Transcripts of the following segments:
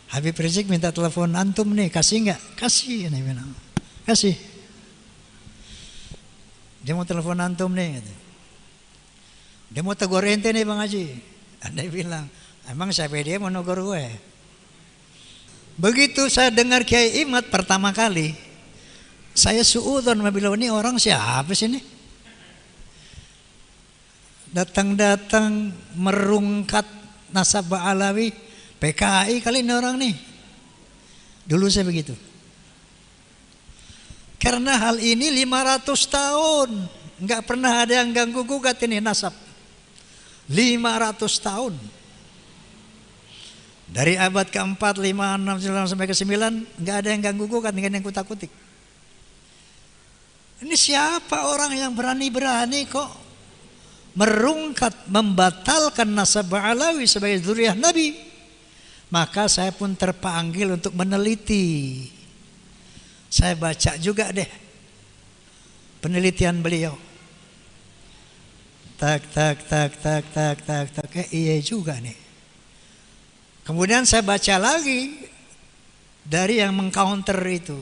Habib Rizik minta telepon antum nih, kasih nggak? Kasih, nih bilang. Kasih. Dia mau telepon antum nih. Gitu. Dia mau tegur ente nih Bang Haji. Dia bilang, emang siapa dia mau negur gue? Begitu saya dengar Kiai Imad pertama kali, saya suudzon bilang, ini orang siapa sih ini? Datang-datang merungkat nasab Alawi, PKI kali ini orang nih. Dulu saya begitu. Karena hal ini 500 tahun nggak pernah ada yang ganggu gugat ini nasab. 500 tahun. Dari abad ke-4, 5, 6, 9 sampai ke-9 nggak ada yang ganggu gugat, nggak ada yang kutak-kutik. Ini siapa orang yang berani-berani kok merungkat, membatalkan nasab Alawi sebagai zuriyah Nabi? Maka saya pun terpanggil untuk meneliti. Saya baca juga deh penelitian beliau. Tak, iya juga nih. Kemudian saya baca lagi dari yang mengcounter itu.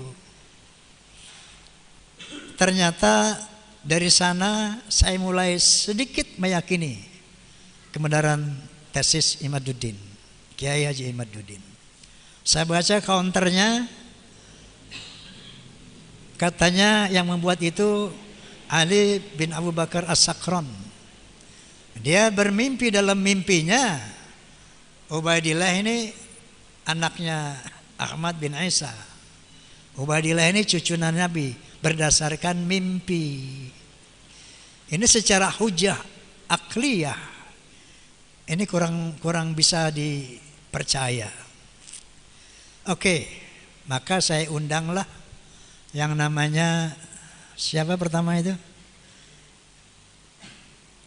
Ternyata dari sana saya mulai sedikit meyakini kebenaran tesis Imaduddin, Kiai Haji Imaduddin. Saya baca counternya, katanya yang membuat itu Ali bin Abu Bakar As-Sakran. Dia bermimpi, dalam mimpinya Ubaidillah ini anaknya Ahmad bin Isa. Ubaidillah ini cucu Nabi berdasarkan mimpi. Ini secara hujah akliyah ini kurang bisa dipercaya. Oke, maka saya undanglah yang namanya siapa pertama itu?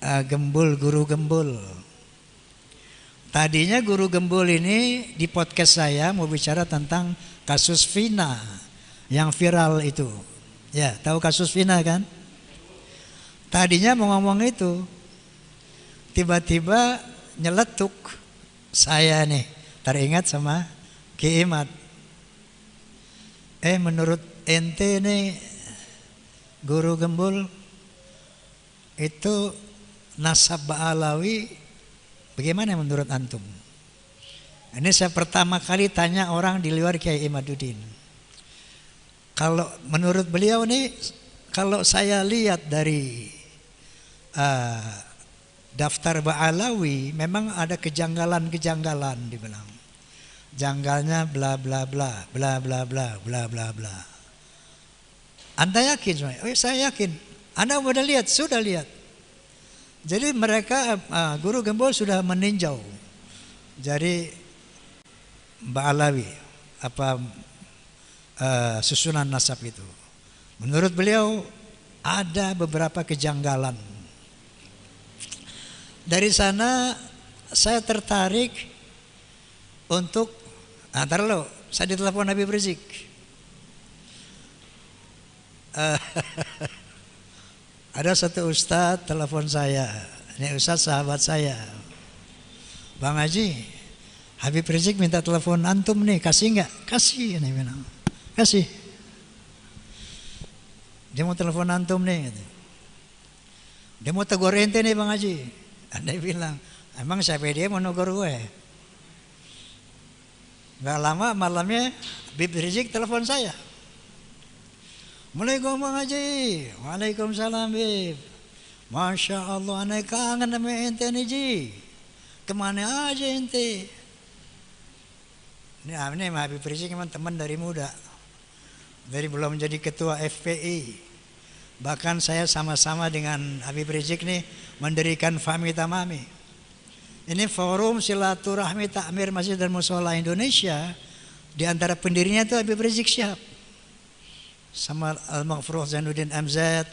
Gembul, Guru Gembul. Tadinya Guru Gembul ini di podcast saya mau bicara tentang kasus Vina yang viral itu. Ya, tahu kasus Vina kan? Tadinya mau ngomong itu, tiba-tiba nyeletuk saya nih, teringat sama Ki Imad. Menurut ente nih Guru Gembul itu nasab Alawi bagaimana menurut antum? Ini saya pertama kali tanya orang di luar Kiai Imaduddin. Kalau menurut beliau nih, kalau saya lihat dari daftar Ba'alawi memang ada kejanggalan-kejanggalan dibilang. Janggalnya bla bla bla bla bla bla bla bla bla. Anda yakin semua? Oh, saya yakin. Anda sudah lihat? Sudah lihat. Jadi mereka Guru Gembul sudah meninjau. Jadi Ba'alawi susunan nasab itu. Menurut beliau ada beberapa kejanggalan. Dari sana saya tertarik untuk saya ditelepon Habib Rizik. Ada satu ustadz telepon saya. Ini ustadz sahabat saya. Bang Haji, Habib Rizik minta telepon antum nih, kasih nggak? Kasih, nih bilang. Kasih. Dia mau telepon antum nih. Gitu. Dia mau tegur ente nih Bang Haji. Dia bilang, emang siapa dia mau negur gue? Gak lama malamnya Habib Rizik telepon saya. Assalamualaikum Bang Haji. Waalaikumsalam Bib. Masya Allah, aneh kangen sama ente nih Ji. Kemana aja ente? Ini Habib Rizik memang teman dari muda. Dari belum menjadi ketua FPI. Bahkan saya sama-sama dengan Habib Rizik nih mendirikan Fahmi Tamami. Ini forum silaturahmi takmir masjid dan mushola Indonesia. Di antara pendirinya itu Habib Rizik Syihab. Sama Al-Maghfurah Zainuddin MZ,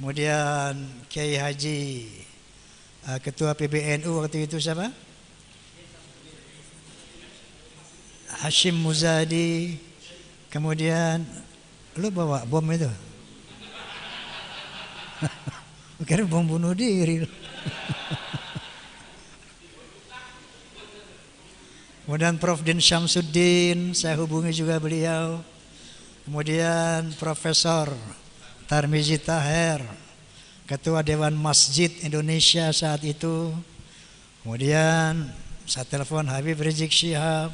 kemudian Kiai Haji Ketua PBNU waktu itu siapa? Hashim Muzadi. Kemudian lu bawa bom itu? Kira bom bunuh diri. Kemudian Prof. Din Syamsuddin, saya hubungi juga beliau. Kemudian Profesor Tarmizi Taher, Ketua Dewan Masjid Indonesia saat itu. Kemudian saya telepon Habib Rizik Syihab,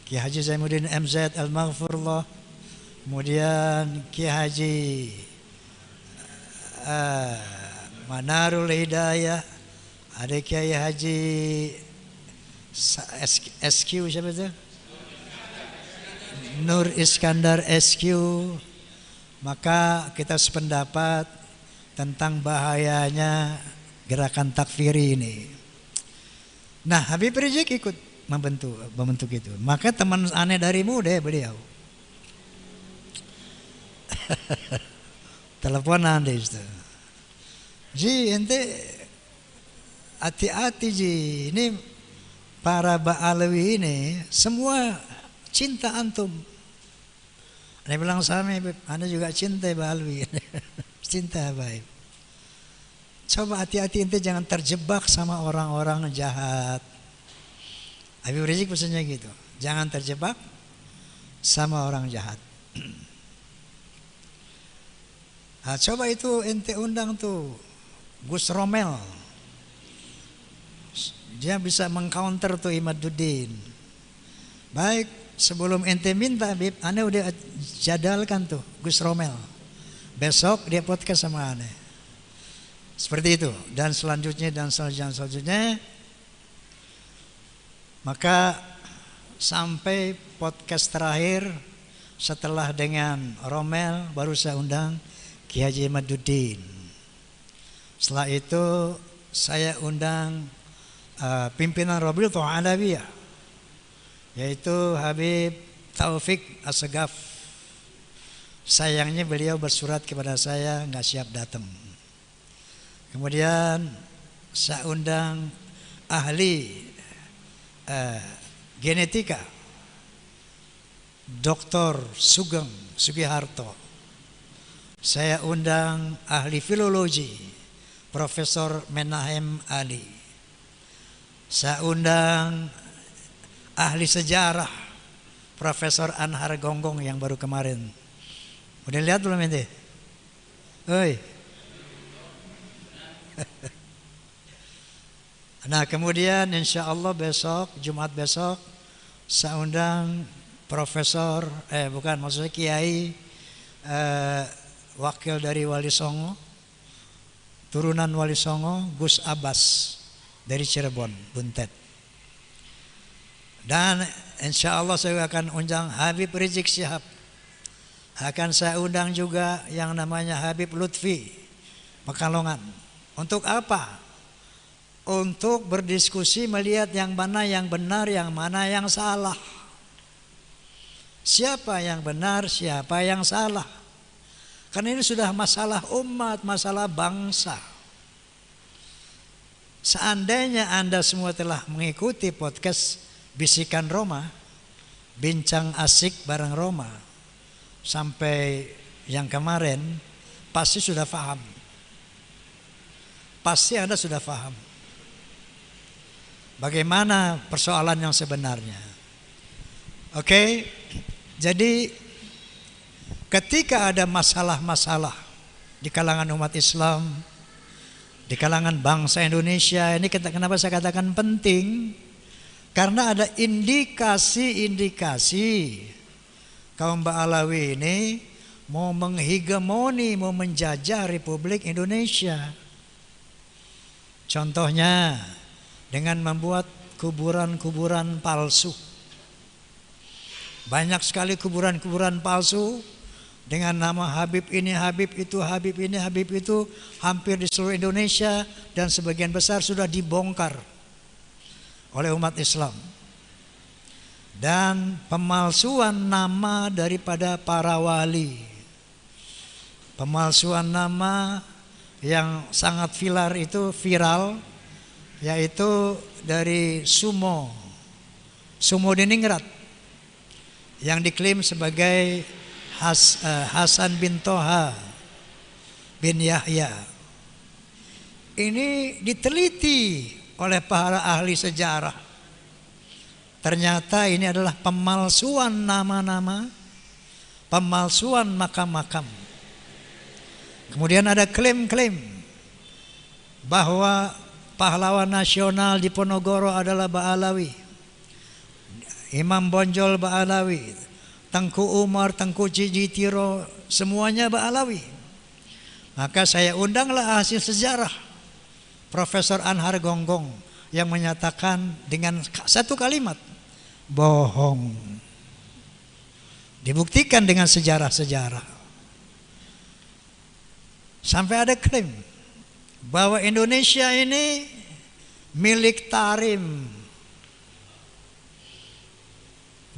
Ki Haji Zainuddin MZ Al-Maghfurullah, kemudian Ki Haji Manarul Hidayah, ada Kiai Haji SQ siapa itu? Nur Iskandar SQ. Maka kita sependapat tentang bahayanya gerakan takfiri ini. Nah, Habib Rizik ikut membentuk itu. Maka teman aneh dari muda beliau. Teleponan deh itu. Ji, ente hati-hati Ji. Ini para Ba'alawi ini semua cinta antum. Anda bilang sama, Anda juga cinta Ba'alawi. Cinta baik. Coba hati-hati ente jangan terjebak sama orang-orang jahat. Habib Rizik pesannya gitu. Jangan terjebak sama orang jahat. Nah, coba itu ente undang tuh Gus Romel. Dia bisa mengcounter tuh Imaduddin. Baik, sebelum ente minta Habib, Anda udah jadalkan tuh Gus Romel. Besok dia podcast sama Anda. Seperti itu. Dan selanjutnya maka sampai podcast terakhir setelah dengan Romel baru saya undang Ki Haji Imaduddin. Setelah itu saya undang pimpinan Rabi'atul Alawiyah, yaitu Habib Taufik Assegaf. Sayangnya beliau bersurat kepada saya nggak siap datang. Kemudian saya undang ahli genetika Dr. Sugeng Sugiharto. Saya undang ahli filologi Profesor Menahem Ali. Saya undang ahli sejarah Profesor Anhar Gonggong yang baru kemarin. Udah lihat belum ente? Oi. Nah, kemudian insya Allah besok, Jumat besok, saya undang Profesor, maksudnya Kiai, wakil dari Wali Songo, turunan Wali Songo, Gus Abbas dari Cirebon, Buntet. Dan insya Allah saya akan undang Habib Rizik Syihab. Akan saya undang juga yang namanya Habib Lutfi Pekalongan. Untuk apa? Untuk berdiskusi melihat yang mana yang benar, yang mana yang salah. Siapa yang benar, siapa yang salah. Karena ini sudah masalah umat, masalah bangsa. Seandainya Anda semua telah mengikuti podcast Bisikan Roma, Bincang Asik bareng Roma, sampai yang kemarin, pasti sudah paham. Pasti Anda sudah paham bagaimana persoalan yang sebenarnya. Oke, jadi ketika ada masalah-masalah di kalangan umat Islam, di kalangan bangsa Indonesia, ini kenapa saya katakan penting? Karena ada indikasi-indikasi kaum Ba'alawi ini mau menghegemoni, mau menjajah Republik Indonesia. Contohnya dengan membuat kuburan-kuburan palsu. Banyak sekali kuburan-kuburan palsu dengan nama Habib ini, Habib itu, Habib ini, Habib itu, hampir di seluruh Indonesia, dan sebagian besar sudah dibongkar oleh umat Islam. Dan pemalsuan nama daripada para wali, pemalsuan nama yang sangat viral, yaitu dari Sumo Diningrat yang diklaim sebagai Hasan bin Toha bin Yahya. Ini diteliti oleh para ahli sejarah. Ternyata ini adalah pemalsuan nama-nama, pemalsuan makam-makam. Kemudian ada klaim-klaim bahwa pahlawan nasional di Ponorogo adalah Ba'alawi, Imam Bonjol Ba'alawi, Tengku Umar, Tengku Cijitiro, semuanya Ba'alawi. Maka saya undanglah hasil sejarah Profesor Anhar Gonggong yang menyatakan dengan satu kalimat, bohong. Dibuktikan dengan sejarah-sejarah. Sampai ada klaim bahwa Indonesia ini milik Tarim.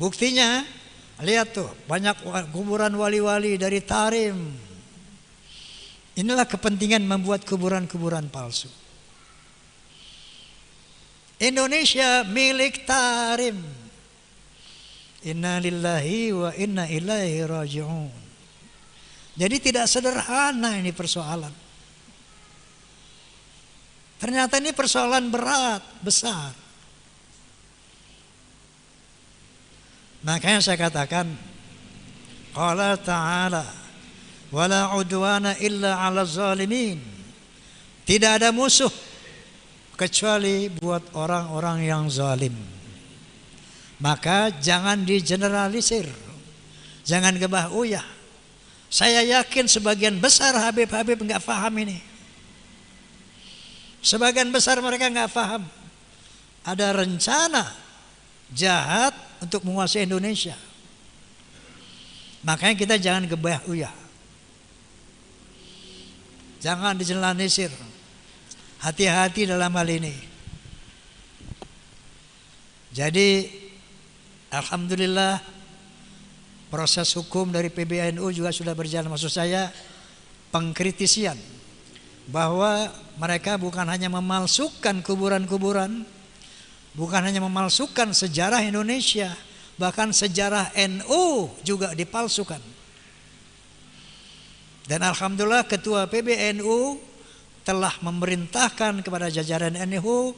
Buktinya, lihat tuh, banyak kuburan wali-wali dari Tarim. Inilah kepentingan membuat kuburan-kuburan palsu. Indonesia milik Tarim. Inna lillahi wa inna ilaihi raji'un. Jadi tidak sederhana ini persoalan. Ternyata ini persoalan berat, besar. Makanya saya katakan, qala ta'ala wala udwana illa 'ala zalimin. Tidak ada musuh kecuali buat orang-orang yang zalim. Maka jangan digeneralisir, jangan gebah uyah. Saya yakin sebagian besar Habib-habib enggak paham ini. Sebagian besar mereka enggak paham. Ada rencana jahat untuk menguasai Indonesia. Makanya kita jangan gebah uyah. Jangan digeneralisir. Hati-hati dalam hal ini. Jadi alhamdulillah proses hukum dari PBNU juga sudah berjalan. Maksud saya pengkritisian bahwa mereka bukan hanya memalsukan kuburan-kuburan, bukan hanya memalsukan sejarah Indonesia, bahkan sejarah NU juga dipalsukan. Dan alhamdulillah ketua PBNU telah memerintahkan kepada jajaran NU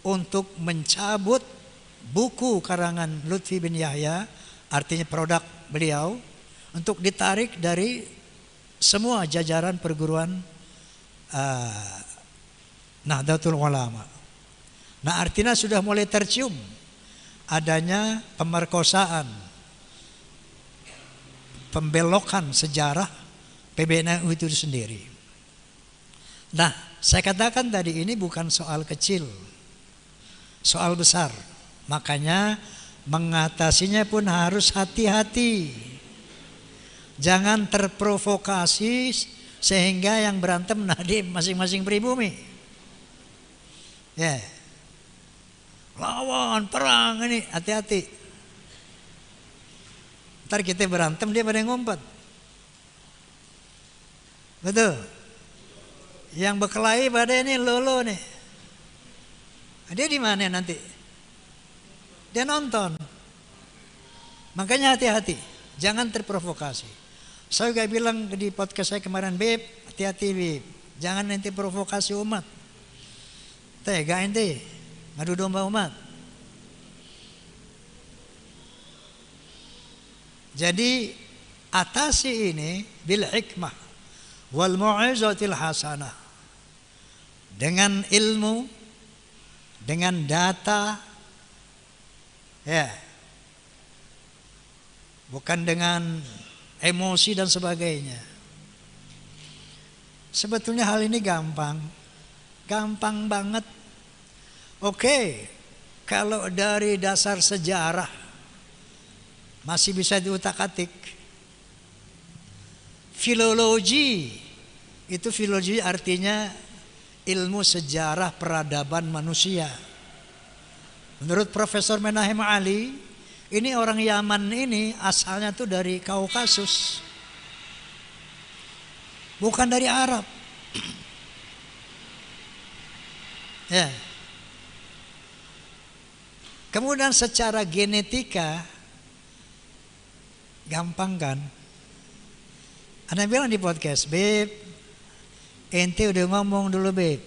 untuk mencabut buku karangan Lutfi bin Yahya, artinya produk beliau, untuk ditarik dari semua jajaran perguruan Nahdlatul Ulama. Nah, artinya sudah mulai tercium adanya pemerkosaan, pembelokan sejarah PBNU itu sendiri. Nah, saya katakan tadi ini bukan soal kecil, soal besar. Makanya mengatasinya pun harus hati-hati. Jangan terprovokasi sehingga yang berantem di masing-masing pribumi. Ya, lawan perang ini, hati-hati. Ntar kita berantem dia pada ngumpet. Betul. Yang berkelahi pada ini lolo nih. Dia di mana nanti? Dia nonton. Makanya hati-hati, jangan terprovokasi. Saya juga bilang di podcast saya kemarin, Beb, hati-hati Beb, jangan nanti provokasi umat. Tega ente, ngadu domba umat. Jadi atasi ini bil hikmah wal mau'izatil hasanah. Dengan ilmu, dengan data, ya, bukan dengan emosi dan sebagainya. Sebetulnya hal ini gampang banget. Oke, kalau dari dasar sejarah masih bisa diutak-atik. Filologi, itu filologi artinya ilmu sejarah peradaban manusia. Menurut Profesor Menahem Ali, ini orang Yaman ini asalnya tuh dari Kaukasus, bukan dari Arab. Ya. Kemudian secara genetika gampang kan? Anda bilang di podcast, Beb, ente udah ngomong dulu Beb,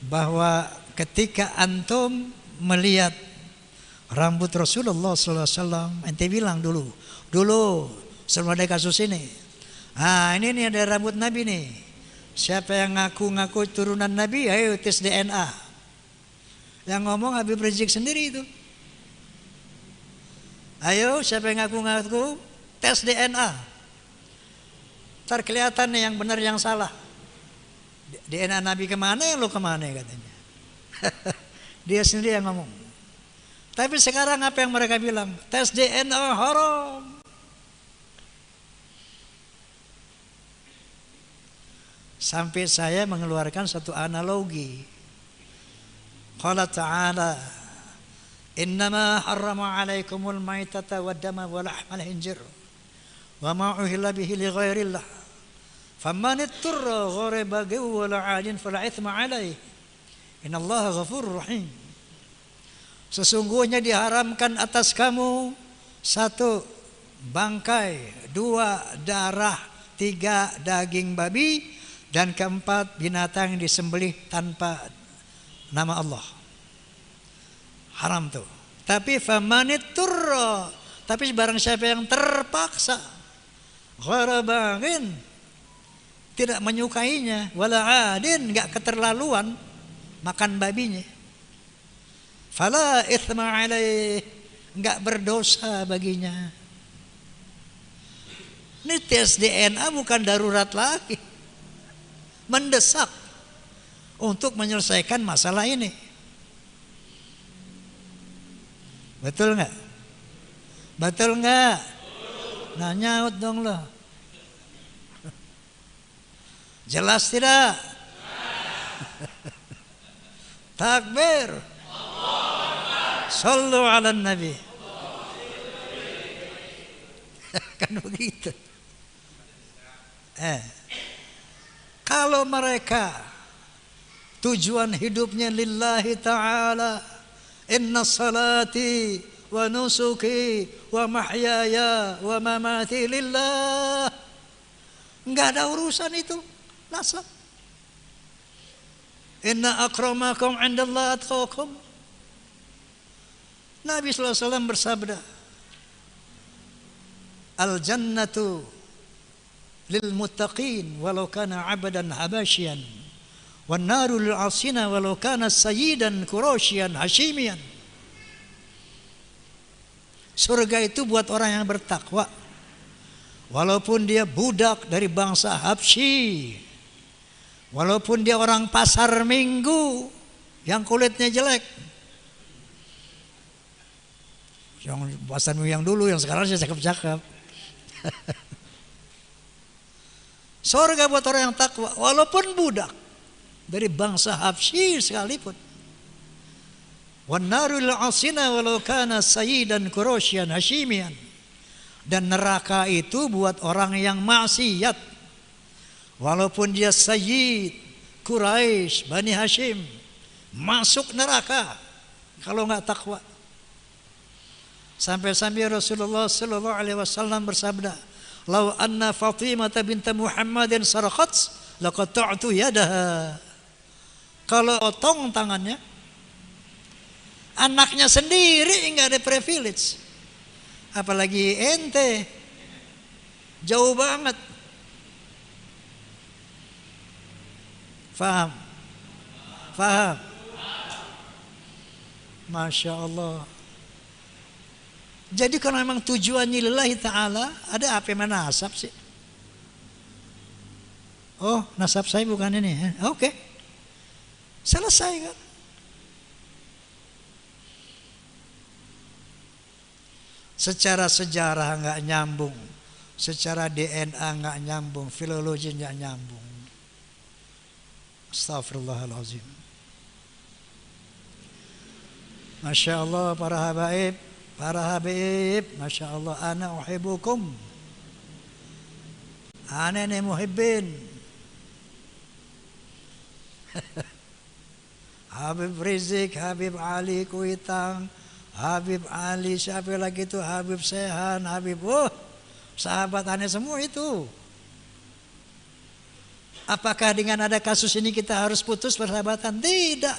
bahwa ketika antum melihat rambut Rasulullah SAW. Ente bilang dulu sebelum ada kasus ini. Ini nih ada rambut Nabi nih. Siapa yang ngaku-ngaku turunan Nabi, ayo tes DNA. Yang ngomong Habib Rizik sendiri itu. Ayo siapa yang ngaku-ngaku tes DNA. Ntar kelihatan nih yang benar yang salah. DNA Nabi kemana, yang lo kemana katanya. Dia sendiri yang ngomong. Tapi sekarang apa yang mereka bilang? Tes DNA haram. Sampai saya mengeluarkan satu analogi. Qala ta'ala, innama harrama alaikumul maitata wad dama wa lahmal hinjir wa ma uhilla bihi li ghairillah faman itturra ghaira baghi wa la 'adin fala itsma alaihi innallaha ghafurur rahim. Sesungguhnya diharamkan atas kamu 1 bangkai, 2 darah, 3 daging babi, dan 4 binatang yang disembelih tanpa nama Allah. Haram tuh. Tapi famaniturra, tapi barang siapa yang terpaksa, ghaira baghin, tidak menyukainya, wala adin, enggak keterlaluan makan babinya, fala itsma alaih, enggak berdosa baginya. Ini tes DNA bukan darurat lagi, mendesak untuk menyelesaikan masalah ini. Betul nggak? Betul nggak? Nah, nyaut dong lo. Jelas tidak? Takbir. Sallu ala nabi. Kan begitu. Kalau mereka tujuan hidupnya lillahi ta'ala, inna salati wa nusuki wa mahyaya wa mamati lillah, enggak ada urusan itu nasab. Inna akramakum indallahi atqakum. Nabi SAW bersabda, al jannatu lil muttaqin walau kana abadan habasyian wan naru lil asina walau kana sayyidan quraisyan hashimian. Surga itu buat orang yang bertakwa walaupun dia budak dari bangsa Habsyi, walaupun dia orang pasar minggu yang kulitnya jelek. Yang pasar minggu yang dulu, yang sekarang saya cakep-cakep. Surga buat orang yang takwa walaupun budak dari bangsa Habsyi sekalipun. Wan narul asina walau kana sayyidan quraisyan hashimian. Dan neraka itu buat orang yang maksiat walaupun dia sayyid Quraisy Bani Hashim, masuk neraka kalau enggak takwa. Sampai-sampai Rasulullah sallallahu alaihi wasallam bersabda, "Lau anna Fatimah bint Muhammadin sarqat laqata'tu yadaha." Kalau potong tangannya, anaknya sendiri enggak ada privilege. Apalagi ente, jauh banget. Faham? Faham? Masya Allah. Jadi kalau memang tujuannya lillahi ta'ala, ada apa yang nasab sih? Oh, nasab saya bukan ini. Oke. Selesai kan? Secara sejarah nggak nyambung, secara DNA nggak nyambung, filologi nggak nyambung. Astagfirullahaladzim. Masya Allah para habib, Masya Allah, ana uhibbukum. Ana ni muhibbin. Habib Rizik, Habib Ali Kuitang, Habib Ali, siapa lagi itu, Habib Sehan, Habib, sahabat aneh semua itu. Apakah dengan ada kasus ini kita harus putus persahabatan? Tidak.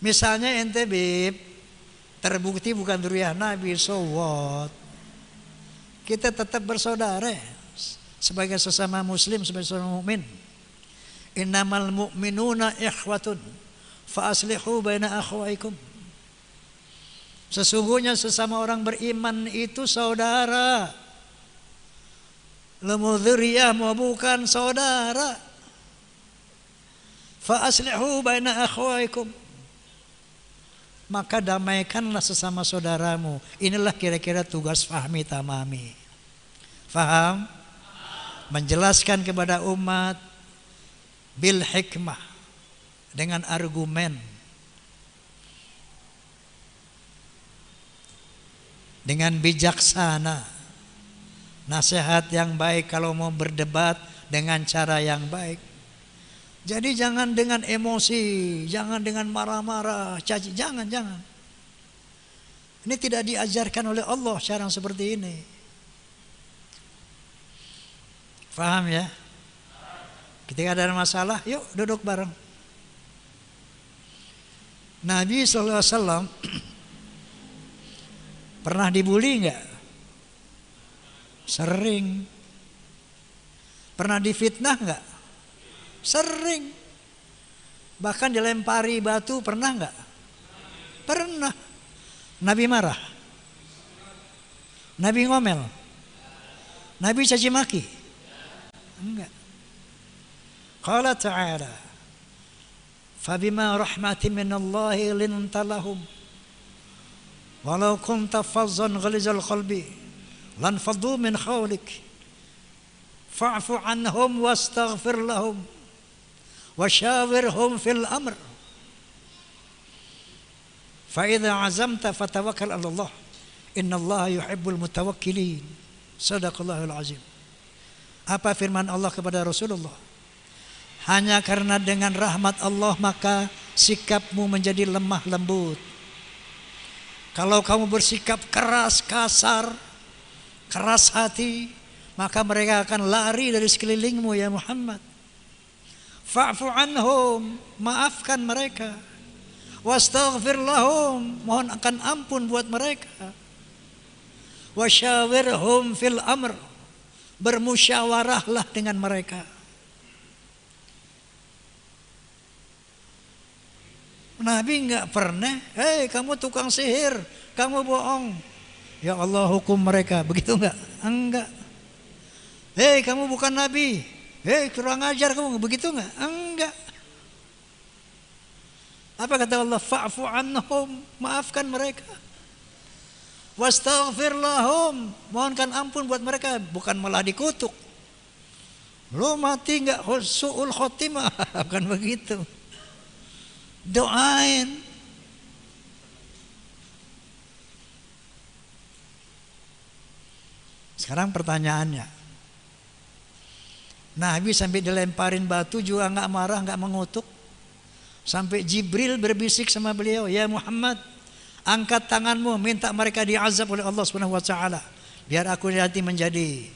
Misalnya ente Bib, terbukti bukan dzurriyyah Nabi, so what? Kita tetap bersaudara sebagai sesama muslim, sebagai sesama mukmin. Innamal mu'minuna ikhwatun fa aslihu baina akhwaikum. Sesungguhnya sesama orang beriman itu saudara. Mau dzurriyyah mau bukan saudara. Fa aslihu baina akhwaikum. Maka damaikanlah sesama saudaramu. Inilah kira-kira tugas Fahmi Tamami. Faham? Menjelaskan kepada umat bil hikmah, dengan argumen, dengan bijaksana. Nasihat yang baik kalau mau berdebat dengan cara yang baik. Jadi jangan dengan emosi, jangan dengan marah-marah, caci, jangan. Ini tidak diajarkan oleh Allah cara seperti ini. Faham ya? Ketika ada masalah, yuk duduk bareng. Nabi SAW pernah dibully enggak? Sering. Pernah difitnah enggak? Sering. Bahkan dilempari batu pernah enggak? Pernah. Nabi marah? Nabi ngomel? Nabi caci maki? Enggak. Qala ta'ala fabima rahmatin minallahi linta lahum walau kunta fazzan ghalizal qalbi lan faddu min hawlik fa'fu anhum wastaghfir lahum washawirhum fil amr fa idza azamta fatawakkal 'ala Allah innallaha yuhibbul mutawakkilin. Shadaqallahul azim. Apa firman Allah kepada Rasulullah? Hanya karena dengan rahmat Allah maka sikapmu menjadi lemah lembut. Kalau kamu bersikap keras, kasar, keras hati, maka mereka akan lari dari sekelilingmu ya Muhammad. Fa'fu anhum, maafkan mereka. Wastaghfir lahum, mohon akan ampun buat mereka. Wasyawirhum fil amr, bermusyawarahlah dengan mereka. Nabi enggak pernah, hei kamu tukang sihir, kamu bohong, ya Allah hukum mereka, begitu enggak? Enggak. Hei kamu bukan Nabi, hei kurang ajar kamu, begitu enggak? Enggak. Apa kata Allah? Fa'fu anhum, maafkan mereka. Wastaghfir lahum, mohonkan ampun buat mereka, bukan malah dikutuk. Lo mati enggak su'ul khotimah, bukan begitu. Doain. Sekarang pertanyaannya, Nabi sampai dilemparin batu juga enggak marah, enggak mengutuk. Sampai Jibril berbisik sama beliau, ya Muhammad, angkat tanganmu, minta mereka diazab oleh Allah Subhanahu wa taala, biar aku nanti menjadi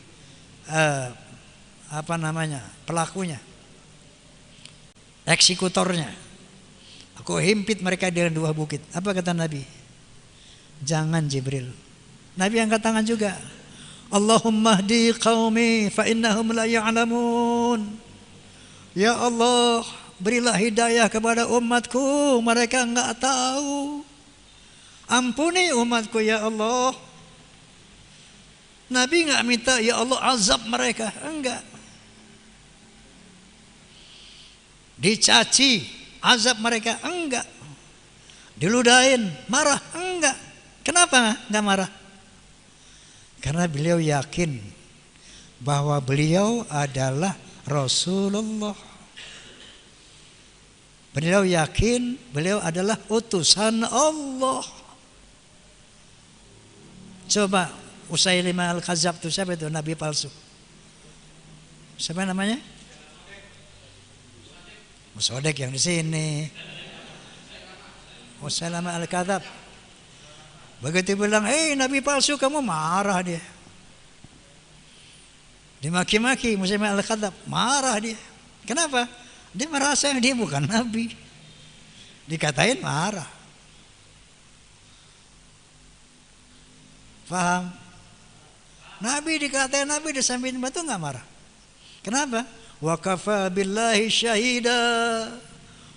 pelakunya, eksekutornya. Aku himpit mereka dengan dua bukit. Apa kata Nabi? Jangan Jibril. Nabi angkat tangan juga. Allahumma hdi qaumi fa innahum la ya'lamun. Ya Allah, berilah hidayah kepada umatku, mereka enggak tahu. Ampuni umatku ya Allah. Nabi enggak minta ya Allah azab mereka, enggak. Dicaci, azab mereka, enggak. Diludahin, marah, enggak. Kenapa enggak marah? Karena beliau yakin bahwa beliau adalah Rasulullah. Beliau yakin beliau adalah utusan Allah. Coba Usailimah Al-Kadzdzab itu siapa itu? Nabi palsu. Siapa namanya? Musodek yang di sini. Usailimah Al-Kadzdzab. Begitu bilang, Nabi palsu, kamu marah dia. Dimaki-maki Musailimah Al-Kadzdzab, marah dia. Kenapa? Dia merasa dia bukan Nabi. Dikatain marah. Paham? Nabi dikatain, Nabi disambitin batu nggak marah. Kenapa? Wa kafa billahi syahida.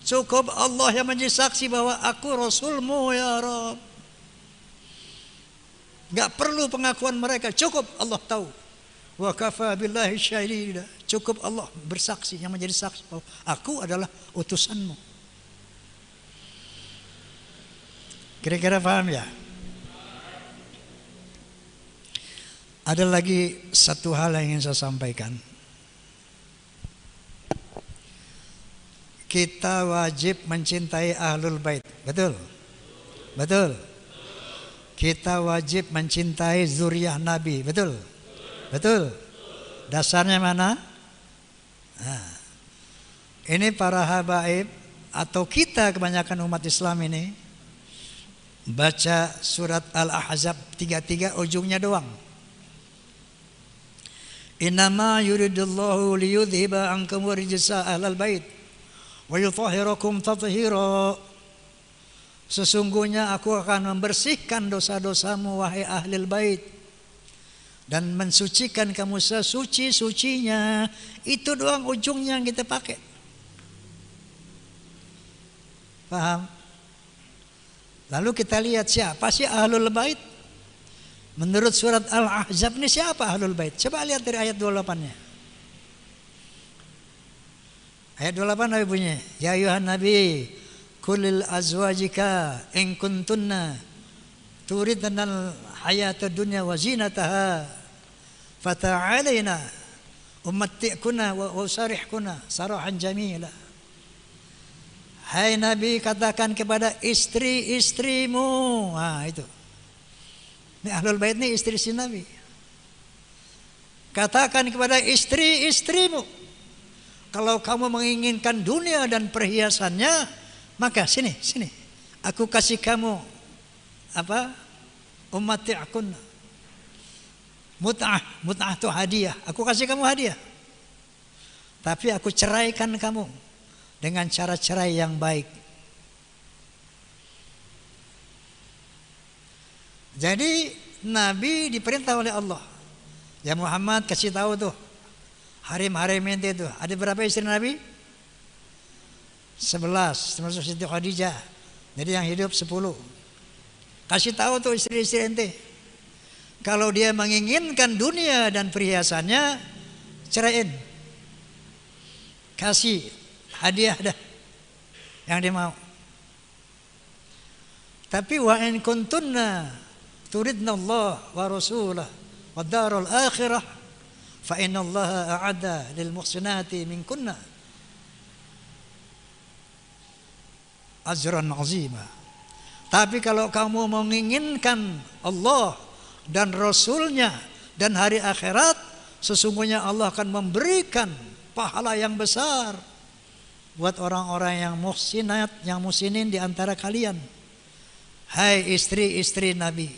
Cukup Allah yang menjadi saksi bahwa aku Rasulmu ya Rabb. Nggak perlu pengakuan mereka, cukup Allah tahu. Wa kafa billahi syahida. Cukup Allah bersaksi, yang menjadi saksi bahwa aku adalah utusanmu. Kira-kira paham ya? Ada lagi satu hal yang ingin saya sampaikan. Kita wajib mencintai ahlul bait. Betul? Betul. Kita wajib mencintai zuriyah Nabi. Betul? Betul. Dasarnya mana? Nah, ini para habaib atau kita kebanyakan umat Islam ini baca surat Al-Ahzab 33 ujungnya doang. Innama yuridullahu liyudhiba ankum rijsa ahlal bait wa yutahhirakum tathira. Sesungguhnya aku akan membersihkan dosa-dosamu wahai ahlul bait dan mensucikan kamu sesuci-sucinya. Itu doang ujungnya yang kita pakai. Paham? Lalu kita lihat siapa sih ahlul bait? Menurut surat Al-Ahzab ini siapa ahlul bait? Coba lihat dari ayat 28-nya. Ayat 28 Nabi bunyi, ya ayuhan nabi kulil azwajika in kuntunna turidnal hayatad dunya wa zinataha fata'alaina umatti'kunna wa usarihkunna sarahan jamila. Hai Nabi, katakan kepada istri-istrimu. Nah itu. Ini ahlul bait ini istri-istri Nabi. Katakan kepada istri-istrimu, kalau kamu menginginkan dunia dan perhiasannya, maka sini, aku kasih kamu apa? Ummati'kunna. Mut'ah itu hadiah. Aku kasih kamu hadiah. Tapi aku ceraikan kamu dengan cara cerai yang baik. Jadi Nabi diperintah oleh Allah. Ya Muhammad, kasih tahu tuh harim-harim ente itu. Ada berapa istri Nabi? 11, termasuk Siti Khadijah. Jadi yang hidup 10. Kasih tahu tuh istri-istri ente. Kalau dia menginginkan dunia dan perhiasannya, ceraiin. Kasih hadiah dah yang dia mau. Tapi wa in kuntunna turidna Allah wa rasulah wa darul akhirah fa inna Allah a'adda lil muhsinati minkunna ajran azima. Tapi kalau kamu menginginkan Allah dan Rasulnya dan hari akhirat, sesungguhnya Allah akan memberikan pahala yang besar buat orang-orang yang muhsinat, yang muhsinin di antara kalian. Hai istri-istri Nabi.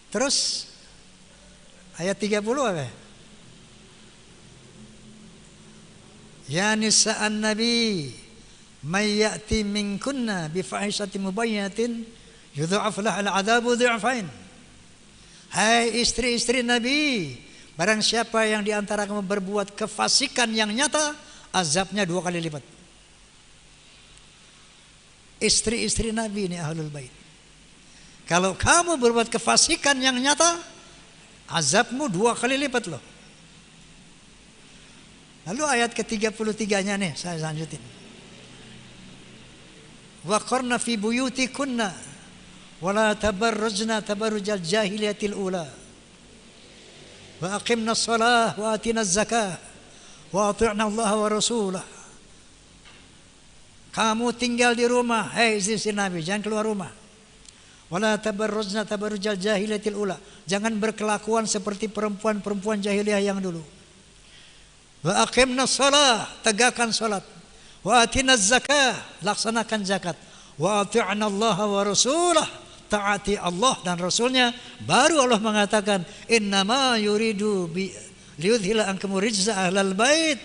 Terus ayat 30 apa? Ya nisa'an nabi may ya'ti minkunna bi fahishatin mubayyinatin yudha'af lahal 'adzabu dhi'fain. Hai istri-istri Nabi, barang siapa yang di antara kamu berbuat kefasikan yang nyata, azabnya 2 kali lipat. Istri-istri Nabi ini ahlul bait. Kalau kamu berbuat kefasikan yang nyata, azabmu 2 kali lipat loh. Lalu ayat ke-33-nya nih saya lanjutin. Wa qarna fi buyutikunna wa la tabarrujna tabarrujal jahiliyatil ula. Wa aqimna shalah wa atina zakah wa ati'na Allah wa rasulah. Kamu tinggal di rumah, hei istri Nabi, jangan keluar rumah. Wala tabarrujna tabarrujal jahiliyatil ula. Jangan berkelakuan seperti perempuan-perempuan jahiliyah yang dulu. Wa aqimna shalah, tegakkan salat. Wa atina zakah, laksanakan zakat. Wa ati'na Allah wa rasulah, taati Allah dan Rasulnya, baru Allah mengatakan innama yuridu liyudhila ankum rijza ahlal bait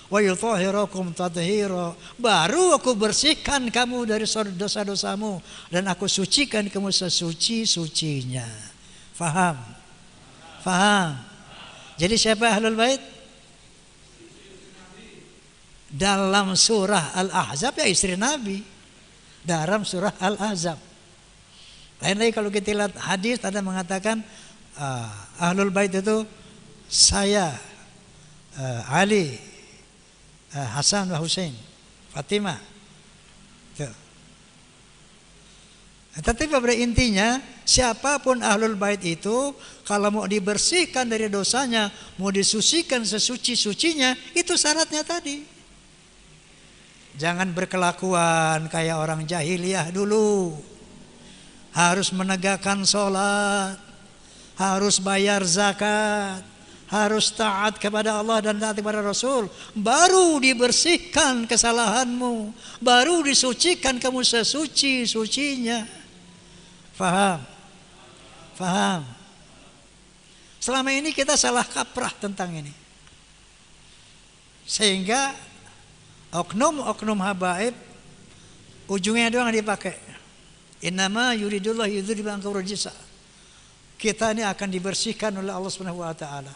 wa yutahhirakum tathira. Baru aku bersihkan kamu dari dosa-dosamu dan aku sucikan kamu sesuci-sucinya. Faham? Faham? Jadi siapa ahlul bait? Dalam surah Al-Ahzab ya istri Nabi. Dalam surah Al-Ahzab. Lain lagi kalau kita lihat hadis ada mengatakan ahlul bait itu saya, Ali, Hasan wa Husain, Fatimah. Tuh. Tetapi pada intinya siapapun ahlul bait itu kalau mau dibersihkan dari dosanya, mau disucikan sesuci-sucinya, itu syaratnya tadi. Jangan berkelakuan kayak orang jahiliyah dulu. Harus menegakkan sholat, harus bayar zakat, harus taat kepada Allah dan taat kepada Rasul. Baru dibersihkan kesalahanmu, baru disucikan kamu sesuci-sucinya. Faham? Faham? Selama ini kita salah kaprah tentang ini. Sehingga oknum-oknum habaib ujungnya doang dipakai. Innama yuridullah yudhhiba ankum rijsa. Kita ini akan dibersihkan oleh Allah Subhanahu wa taala.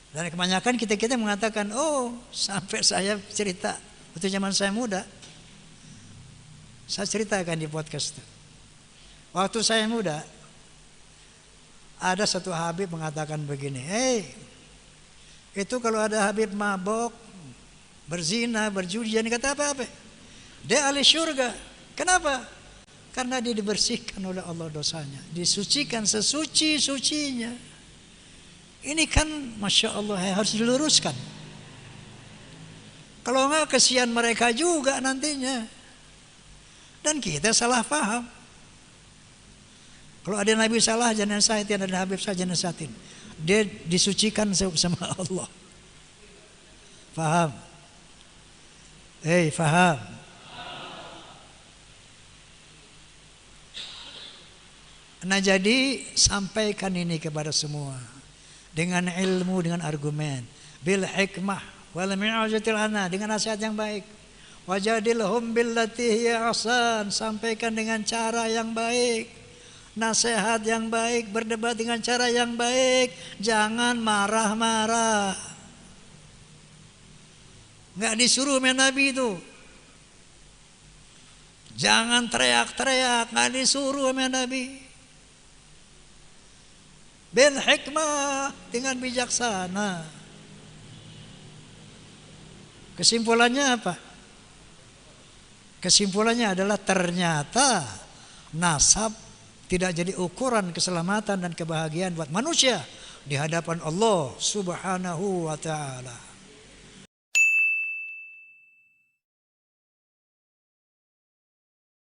Dan kebanyakan kita mengatakan, "Oh, sampai saya cerita waktu zaman saya muda." Saya ceritakan di podcast itu. Waktu saya muda ada satu habib mengatakan begini, itu kalau ada habib mabok, berzina, berjudi, jangan kata apa-apa. Dia ahli syurga. Kenapa? Karena dia dibersihkan oleh Allah dosanya, disucikan sesuci-sucinya. Ini kan Masya Allah harus diluruskan. Kalau enggak kesian mereka juga nantinya. Dan kita salah paham. Kalau ada Nabi salah jangan nasihatin, ada Habib saja nasihatin. Dia disucikan sama Allah. Faham? Faham? Nah jadi sampaikan ini kepada semua dengan ilmu, dengan argumen, bil hikmah wal mi'azatil hana, dengan nasihat yang baik. Wajadilhum billati hiya ahsan, sampaikan dengan cara yang baik, nasihat yang baik, berdebat dengan cara yang baik, jangan marah-marah. Enggak disuruh sama Nabi itu. Jangan teriak-teriak, enggak disuruh sama Nabi. Bil hikmah, dengan bijaksana. Kesimpulannya apa? Kesimpulannya adalah ternyata nasab tidak jadi ukuran keselamatan dan kebahagiaan buat manusia di hadapan Allah Subhanahu wa taala.